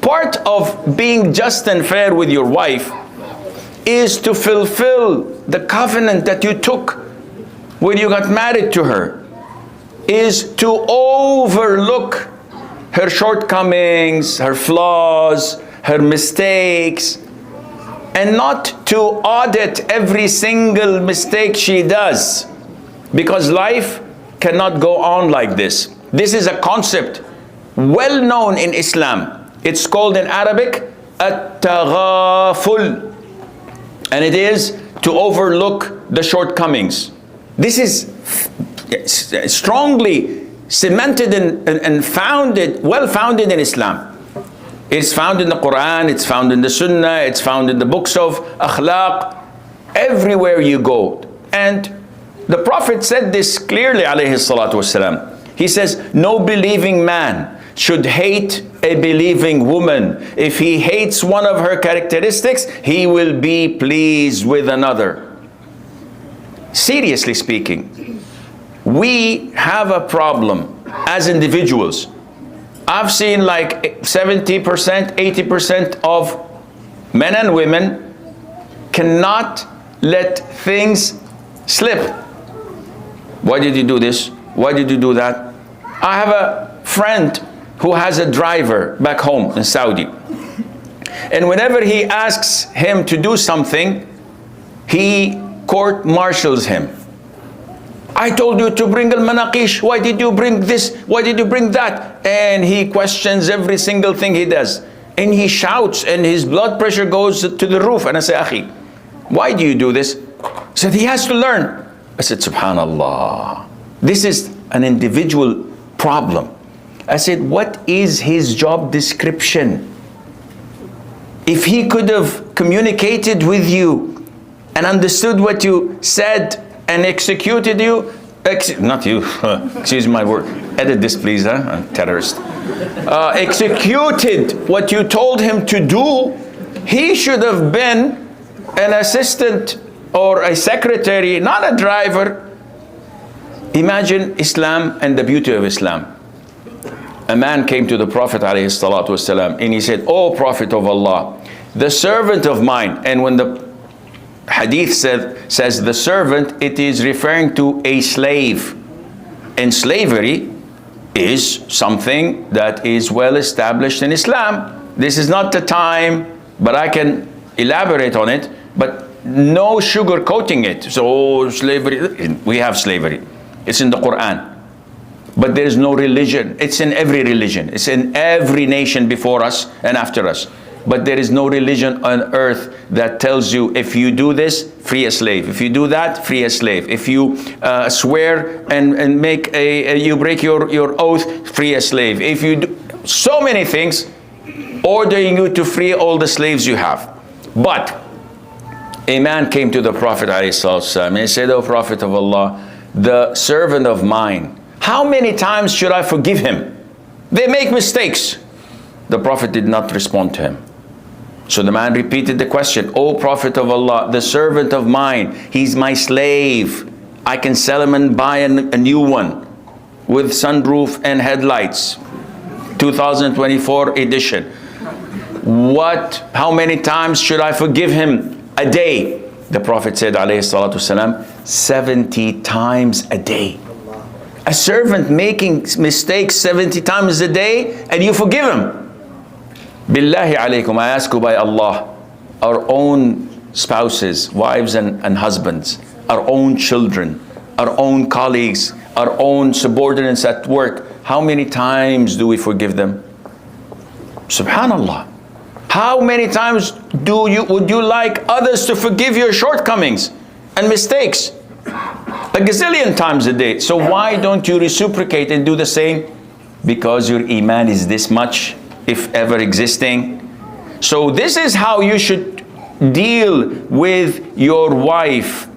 part of being just and fair with your wife is to fulfill the covenant that you took when you got married to her, is to overlook her shortcomings, her flaws, her mistakes, and not to audit every single mistake she does, because life cannot go on like this. This is a concept well known in Islam. It's called in Arabic at-taghaful, and it is to overlook the shortcomings. This is strongly cemented and founded, well founded in Islam. It's found in the Quran, it's found in the Sunnah, it's found in the books of akhlaq, everywhere you go. And the Prophet said this clearly, alayhi salatu wasalam. He says, no believing man should hate a believing woman. If he hates one of her characteristics, he will be pleased with another. Seriously speaking, we have a problem as individuals. I've seen like 70%, 80% of men and women cannot let things slip. Why did you do this? Why did you do that? I have a friend who has a driver back home in Saudi. And whenever he asks him to do something, he court-martials him. I told you to bring al-manaqish. Why did you bring this? Why did you bring that? And he questions every single thing he does. And he shouts and his blood pressure goes to the roof. And I say, Akhi, why do you do this? He said, he has to learn. I said, subhanallah. This is an individual problem. I said, what is his job description? If he could have communicated with you and understood what you said and executed you, not you, excuse my word, edit this please, huh? I'm a terrorist. Executed what you told him to do, he should have been an assistant or a secretary, not a driver. Imagine Islam and the beauty of Islam. A man came to the Prophet ﷺ and he said, "O Prophet of Allah, the servant of mine," and when the hadith says the servant, it is referring to a slave. And slavery is something that is well established in Islam. This is not the time, but I can elaborate on it, but no sugarcoating it. So slavery, we have slavery. It's in the Quran. But there is no religion. It's in every religion. It's in every nation before us and after us. But there is no religion on earth that tells you if you do this, free a slave. If you do that, free a slave. If you swear and make you break your oath, free a slave. If you do so many things, ordering you to free all the slaves you have. But a man came to the Prophet ﷺ and he said, "O Prophet of Allah, the servant of mine, how many times should I forgive him? They make mistakes." The Prophet did not respond to him. So the man repeated the question, "O Prophet of Allah, the servant of mine, he's my slave. I can sell him and buy a new one with sunroof and headlights. 2024 edition. How many times should I forgive him a day?" The Prophet said, alayhi salatu wasalam, 70 times a day. A servant making mistakes 70 times a day and you forgive him. Billahi alaykum, I ask you by Allah, our own spouses, wives and husbands, our own children, our own colleagues, our own subordinates at work, how many times do we forgive them? Subhanallah. How many times would you like others to forgive your shortcomings and mistakes? A gazillion times a day. So why don't you reciprocate and do the same? Because your iman is this much, if ever existing. So this is how you should deal with your wife